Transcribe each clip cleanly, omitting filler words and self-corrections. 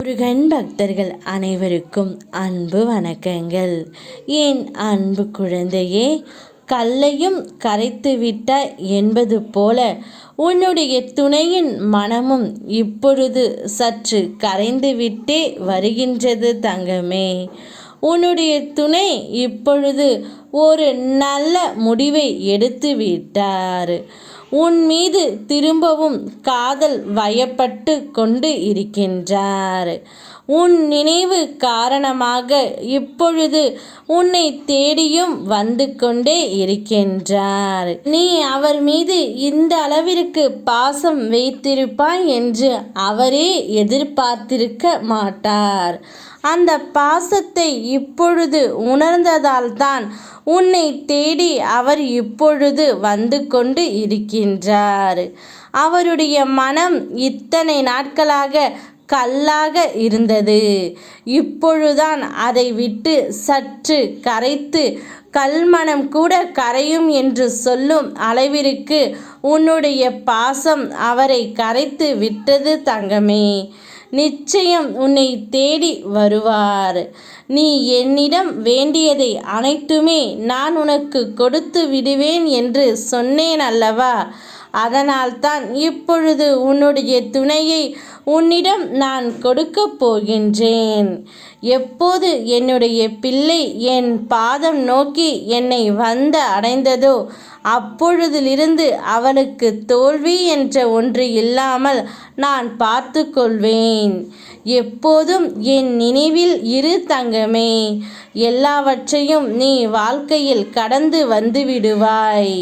முருகன் பக்தர்கள் அனைவருக்கும் அன்பு வணக்கங்கள். என் அன்பு குழந்தையே, கல்லையும் கரைத்து விட்டாய் என்பது போல உன்னுடைய துணையின் மனமும் இப்பொழுது சற்று கரைந்து விட்டே வருகின்றது தங்கமே. உன்னுடைய துணை இப்பொழுது ஒரு நல்ல முடிவை எடுத்து விட்டார். உன் மீது திரும்பவும் காதல் வயப்பட்டு கொண்டு இருக்கின்றார். உன் நினைவு காரணமாக இப்பொழுது உன்னை தேடியும் வந்து கொண்டே இருக்கின்றார். நீ அவர் மீது இந்த அளவிற்கு பாசம் வைத்திருப்பாய் என்று அவரே எதிர்பார்த்திருக்க மாட்டார். அந்த பாசத்தை இப்பொழுது உணர்ந்ததால்தான் உன்னை தேடி அவர் இப்பொழுது வந்து கொண்டு இருக்கின்றார். அவருடைய மனம் இத்தனை நாட்களாக கல்லாக இருந்தது. இப்பொழுதுதான் அதை விட்டு சற்று கரைத்து கல்மனம் கூட கரையும் என்று சொல்லும் அளவிற்கு உன்னுடைய பாசம் அவரை கரைத்து விட்டது தங்கமே. நிச்சயம் உன்னை தேடி வருவார். நீ என்னிடம் வேண்டியதை அனைத்துமே நான் உனக்கு கொடுத்து விடுவேன் என்று சொன்னேன் அல்லவா? அதனால்தான் இப்பொழுது உன்னுடைய துணையை உன்னிடம் நான் கொடுக்கப் போகின்றேன். எப்போது என்னுடைய பிள்ளை என் பாதம் நோக்கி என்னை வந்து அடைந்ததோ அப்பொழுதிலிருந்து அவளுக்கு தோல்வி என்ற ஒன்று இல்லாமல் நான் பார்த்து கொள்வேன். எப்போதும் என் நினைவில் இரு தங்கமே. எல்லாவற்றையும் நீ வாழ்க்கையில் கடந்து வந்து விடுவாய்.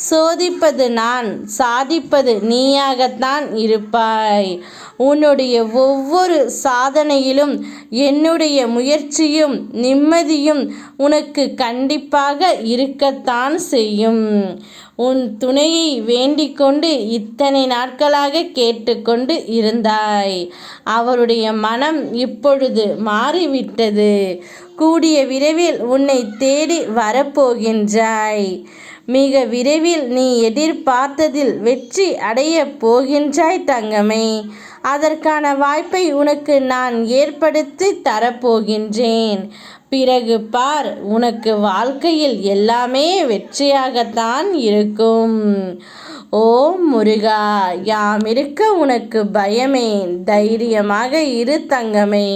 சோதிப்பது நான், சாதிப்பது நீயாகத்தான் இருப்பாய். உன்னுடைய ஒவ்வொரு சாதனையிலும் என்னுடைய முயற்சியும் நிம்மதியும் உனக்கு கண்டிப்பாக இருக்கத்தான் செய்யும். உன் துணையை வேண்டிக்கொண்டு இத்தனை நாட்களாக கேட்டுக்கொண்டு இருந்தாய். அவருடைய மனம் இப்பொழுது மாறிவிட்டது. கூடிய விரைவில் உன்னை தேடி வரப்போகின்றாய். மிக விரைவில் நீ எதிர்பார்த்ததில் வெற்றி அடையப் போகின்றாய் தங்கமே. அதற்கான வாய்ப்பை உனக்கு நான் ஏற்படுத்தி தரப்போகின்றேன். பிறகு பார், உனக்கு வாழ்க்கையில் எல்லாமே வெற்றியாகத்தான் இருக்கும். ஓம் முருகா, யாம் இருக்க உனக்கு பயமேன். தைரியமாக இரு தங்கமே.